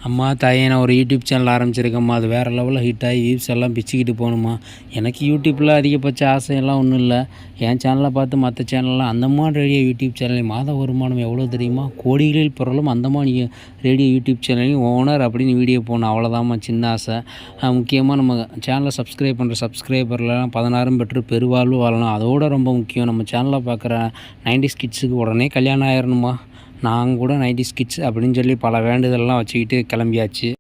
அம்மா தாயே நான் ஒரு யூடியூப் சேனல் ஆரம்பிச்சிருக்கேம்மா. அது வேறு லெவலில் ஹிட் ஆகி வியூஸ் எல்லாம் பிச்சுக்கிட்டு போகணுமா. எனக்கு யூடியூப்பில் அதிகபட்ச ஆசையெல்லாம் ஒன்றும் இல்லை. என் சேனலை பார்த்து மற்ற சேனல்லாம் அந்தமான் ரேடியோ யூடியூப் சேனல் மாத வருமானம் எவ்வளோ தெரியுமா? கோடிகளில் பொருளும் அந்தமான் ரேடியோ யூடியூப் சேனலையும் ஓனர் அப்படின்னு வீடியோ போகணும். அவ்வளோதாம்மா சின்ன ஆசை. முக்கியமாக நம்ம சேனலை சப்ஸ்கிரைப் பண்ணுற சப்ஸ்கிரைபர்லாம் 16 பெற்று பெருவாழ்வு வாழணும். அதோட ரொம்ப முக்கியம் நம்ம சேனலை பார்க்குற 90s கிட்ஸுக்கு உடனே கல்யாணம் ஆயிடணுமா. நாங்கள் கூட 90s கிட்ஸ் அப்படின்னு சொல்லி பல வேண்டுதல்லாம் வச்சுக்கிட்டு கிளம்பியாச்சு.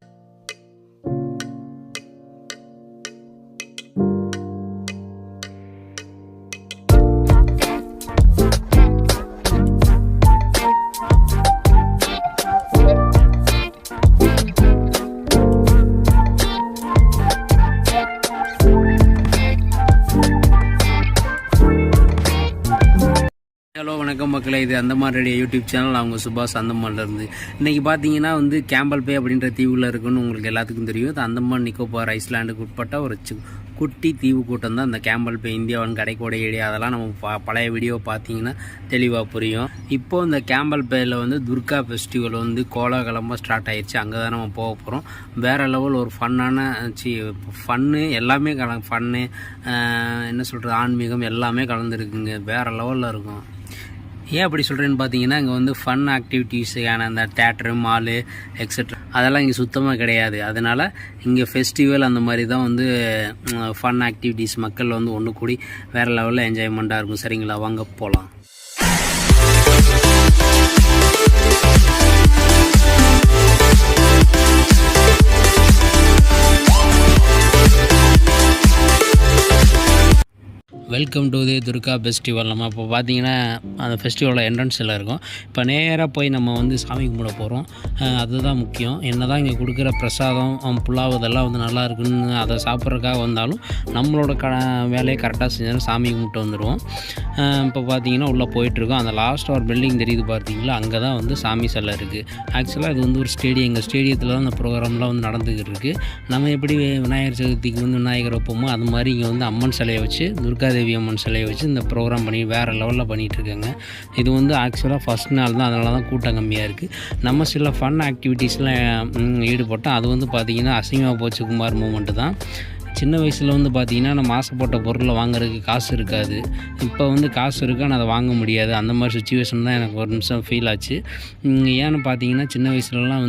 ஹலோ வணக்கம் மக்களே, இது அந்தமான் ரேடியோ யூடியூப் சேனல். அவங்க சுபாஷ் அந்தமான்லேருந்து. இன்றைக்கி பார்த்தீங்கன்னா கேம்பல் பே அப்படின்ற தீவில் இருக்குன்னு உங்களுக்கு எல்லாத்துக்கும் தெரியும். இது அந்தமான் நிக்கோபார் ஐஸ்லாண்டுக்கு உட்பட்ட ஒரு குட்டி தீவு கூட்டம் தான் இந்த கேம்பல் பே. இந்தியாவின் கடைக்கோடை ஏரியா அதெல்லாம் நம்ம பழைய வீடியோ பார்த்தீங்கன்னா தெளிவாக புரியும். இப்போது இந்த கேம்பல் பேயில் துர்கா ஃபெஸ்டிவல் கோலாகலமாக ஸ்டார்ட் ஆயிடுச்சு. அங்கே தான் நம்ம போக போகிறோம். வேறு லெவல் ஒரு ஃபன்னு எல்லாமே ஃபன்னு என்ன சொல்கிறது, ஆன்மீகம் எல்லாமே கலந்துருக்குங்க. வேறு லெவலில் இருக்கும். ஏன் அப்படி சொல்கிறேன்னு பார்த்தீங்கன்னா, இங்கே ஃபன் ஆக்டிவிட்டீஸுக்கான அந்த தேட்டரு மாலு எக்ஸட்ரா அதெல்லாம் இங்கே சுத்தமாக கிடையாது. அதனால் இங்கே ஃபெஸ்டிவல் அந்த மாதிரி தான் ஃபன் ஆக்டிவிட்டீஸ் மக்கள் ஒன்று கூடி வேறு லெவலில் என்ஜாய்மெண்ட்டாக இருக்கும். சரிங்களா, வாங்க போகலாம். Welcome to the Durga festival. நம்ம இப்போ பார்த்தீங்கன்னா அந்த ஃபெஸ்டிவலோட என்ட்ரன்ஸில் இருக்கும். இப்போ நேராக போய் நம்ம சாமி கும்பிட போகிறோம். அதுதான் முக்கியம். என்ன தான் இங்கே கொடுக்குற பிரசாதம் புலாவ் இதெல்லாம் நல்லா இருக்குன்னு அதை சாப்பிட்றதுக்காக வந்தாலும் நம்மளோட வேலையை கரெக்டாக செஞ்சாலும் சாமி கும்பிட்டு வந்துடுவோம். இப்போ பார்த்தீங்கன்னா உள்ளே போயிட்டுருக்கோம். அந்த லாஸ்ட் ஒரு பில்டிங் தெரியுது பார்த்தீங்களா, அங்கே தான் சாமி சிலை இருக்குது. ஆக்சுவலாக இது ஒரு ஸ்டேடியம். எங்கள் ஸ்டேடியத்தில் தான் அந்த ப்ரோக்ராம்லாம் நடந்துக்கிட்டு இருக்குது. நம்ம எப்படி விநாயகர் சதுர்த்திக்கு விநாயகர் வைப்போமோ அது மாதிரி இங்கே அம்மன் சிலையை வச்சு துர்கா தேவி அம்மன் சிலையை வச்சு இந்த ப்ரோக்ராம் பண்ணி வேறு லெவலில் பண்ணிகிட்ருக்காங்க. இது ஆக்சுவலாக ஃபஸ்ட் நாள் தான், அதனால தான் கூட்டம் கம்மியாக இருக்குது. நம்ம சில ஃபன் ஆக்டிவிட்டீஸ்லாம் ஈடுபட்டோம். அது பார்த்திங்கன்னா அசிங்கமாக போச்சு குமார் மூமெண்ட்டு தான். சின்ன வயசில் பார்த்திங்கன்னா நம்ம ஆசைப்பட்ட பொருளை வாங்குறதுக்கு காசு இருக்காது. இப்போ காசு இருக்கு, ஆனால் அதை வாங்க முடியாது. அந்த மாதிரி சுச்சுவேஷன் தான் எனக்கு ஒரு நிமிஷம் ஃபீல் ஆச்சு. ஏன்னு பார்த்தீங்கன்னா சின்ன வயசுலலாம்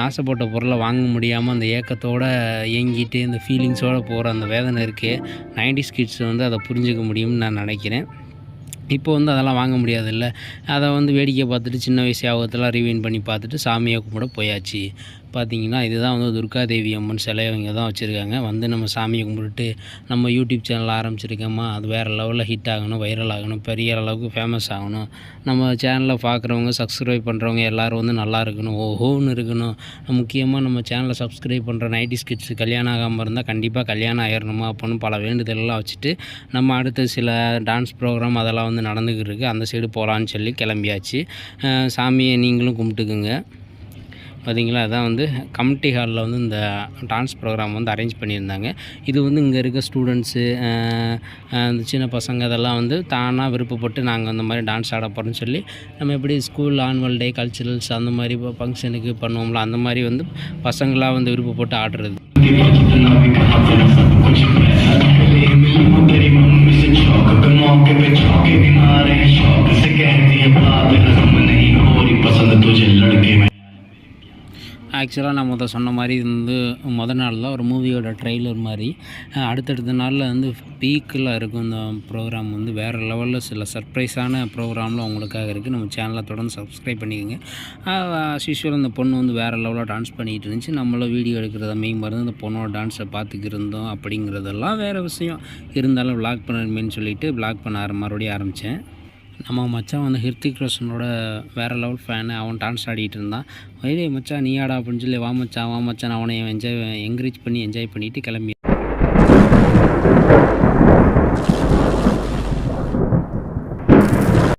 ஆசைப்பட்ட பொருளை வாங்க முடியாமல் அந்த ஏக்கத்தோடு ஏங்கிட்டு இந்த ஃபீலிங்ஸோடு போகிற அந்த வேதனை இருக்கே, 90s கிட்ஸ் அதை புரிஞ்சிக்க முடியும்னு நான் நினைக்கிறேன். இப்போ அதெல்லாம் வாங்க முடியாதுல்ல. அதை வேடிக்கை பார்த்துட்டு சின்ன வயசு ஞாபகத்தெல்லாம் ரீவைண்ட் பண்ணி பார்த்துட்டு சாமியை கும்பிட போயாச்சு. பார்த்திங்கன்னா இதுதான் துர்கா தேவி அம்மன் சிலை இவங்க தான் வச்சுருக்காங்க. நம்ம சாமியை கும்பிட்டுட்டு நம்ம யூடியூப் சேனல் ஆரம்பிச்சிருக்கோமா, அது வேறு லெவலில் ஹிட் ஆகணும், வைரல் ஆகணும், பெரிய அளவுக்கு ஃபேமஸ் ஆகணும். நம்ம சேனலில் பார்க்குறவங்க சப்ஸ்கிரைப் பண்ணுறவங்க எல்லோரும் நல்லா இருக்கணும், ஓஹோன்னு இருக்கணும். முக்கியமாக நம்ம சேனலை சப்ஸ்கிரைப் பண்ணுற 90s கிட்ஸ் கல்யாணம் ஆகாமல் இருந்தால் கண்டிப்பாக கல்யாணம் ஆயிடணுமா அப்படின்னு பல வேண்டுதலெல்லாம் வச்சுட்டு நம்ம அடுத்த சில டான்ஸ் ப்ரோக்ராம் அதெல்லாம் நடந்துக்கிட்டு இருக்குது. அந்த சைடு போகலான்னு சொல்லி கிளம்பியாச்சு. சாமியை நீங்களும் கும்பிட்டுக்குங்க. பார்த்திங்களா, அதான் கம்யூனிட்டி ஹாலில் இந்த டான்ஸ் ப்ரோக்ராம் அரேஞ்ச் பண்ணியிருந்தாங்க. இது இங்கே இருக்க ஸ்டூடெண்ட்ஸு இந்த சின்ன பசங்க அதெல்லாம் தானாக விருப்பப்பட்டு நாங்கள் அந்த மாதிரி டான்ஸ் ஆட போகிறோன்னு சொல்லி நம்ம எப்படி ஸ்கூல் ஆனுவல் டே கல்ச்சுரல்ஸ் அந்த மாதிரி ஃபங்க்ஷனுக்கு பண்ணுவோம்ல, அந்த மாதிரி பசங்களாக விருப்பப்பட்டு ஆடுறது. ஆக்சுவலாக நான் சொன்ன மாதிரி மொதல் நாள் தான் ஒரு மூவியோட ட்ரெய்லர் மாதிரி. அடுத்தடுத்த நாளில் பீக்கில் இருக்கும் இந்த ப்ரோக்ராம். வேறு லெவலில் சில சர்ப்ரைஸான ப்ரோக்ராம்லாம் உங்களுக்காக இருக்குது. நம்ம சேனலை தொடர்ந்து சப்ஸ்கிரைப் பண்ணிக்கோங்க. யூஸ்வலாக இந்த பொண்ணு வேறு லெவலில் டான்ஸ் பண்ணிகிட்டு இருந்துச்சு. நம்மளும் வீடியோ எடுக்கிறத மெயின் மருந்து இந்த பொண்ணோட டான்ஸை பார்த்துக்கிருந்தோம். அப்படிங்கிறதெல்லாம் வேறு விஷயம். இருந்தாலும் விளாக் பண்ணணுமேன்னு சொல்லிவிட்டு விளாக் பண்ண மறுபடியும் ஆரம்பித்தேன். நம்ம மச்சான் ஹிருத்திக் ரோஷனோட வேறு லெவல் ஃபேனு. அவன் டான்ஸ் ஆடிட்டு இருந்தான். மச்சான் நீ ஆடா அப்படின்னு சொல்லி வா மச்சான் அவனை என்கரேஜ் பண்ணி என்ஜாய் பண்ணிவிட்டு கிளம்பி